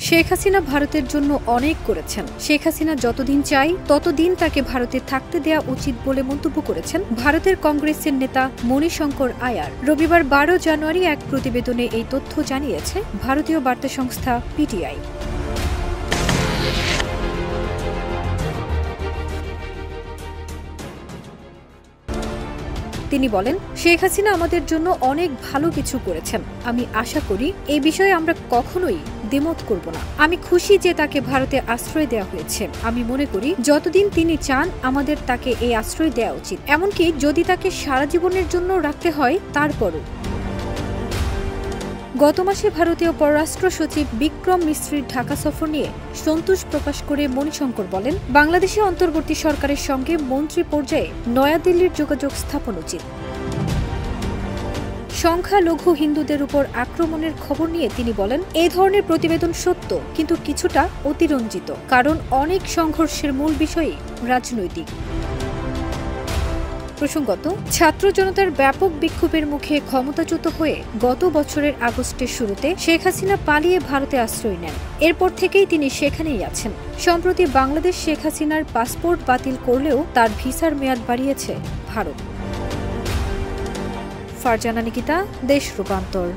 শেখ হাসিনা ভারতের জন্য অনেক করেছেন। শেখ হাসিনা যতদিন চাই ততদিন তাকে ভারতে থাকতে দেয়া উচিত বলে মন্তব্য করেছেন ভারতের কংগ্রেসের নেতা মণিশঙ্কর আয়ার। রবিবার 12 জানুয়ারি এক প্রতিবেদনে এই তথ্য জানিয়েছে ভারতীয় বার্তা সংস্থা পিটিআই। তিনি বলেন, শেখ হাসিনা আমাদের জন্য অনেক ভালো কিছু করেছেন। আমি আশা করি এই বিষয়ে আমরা কখনোই দ্বিমত করব না। আমি খুশি যে তাকে ভারতে আশ্রয় দেওয়া হয়েছে। আমি মনে করি যতদিন তিনি চান আমাদের তাকে এই আশ্রয় দেওয়া উচিত, এমনকি যদি তাকে সারা জীবনের জন্য রাখতে হয় তারপরও। গত মাসে ভারতীয় পররাষ্ট্র সচিব বিক্রম মিশ্রির ঢাকা সফর নিয়ে সন্তোষ প্রকাশ করে মণিশঙ্কর বলেন, বাংলাদেশে অন্তর্বর্তী সরকারের সঙ্গে মন্ত্রী পর্যায়ে নয়াদিল্লির যোগাযোগ স্থাপন উচিত। সংখ্যালঘু হিন্দুদের উপর আক্রমণের খবর নিয়ে তিনি বলেন, এই ধরনের প্রতিবেদন সত্য, কিন্তু কিছুটা অতিরঞ্জিত, কারণ অনেক সংঘর্ষের মূল বিষয়ই রাজনৈতিক। প্রসঙ্গত, ছাত্র জনতার ব্যাপক বিক্ষোভের মুখে ক্ষমতাচ্যুত হয়ে গত বছরের আগস্টের শুরুতে শেখ হাসিনা পালিয়ে ভারতে আশ্রয় নেন। এরপর থেকেই তিনি সেখানেই আছেন। সম্প্রতি বাংলাদেশ শেখ হাসিনার পাসপোর্ট বাতিল করলেও তার ভিসার মেয়াদ বাড়িয়েছে ভারত। ফারজানা নিকিতা, দেশ রূপান্তর।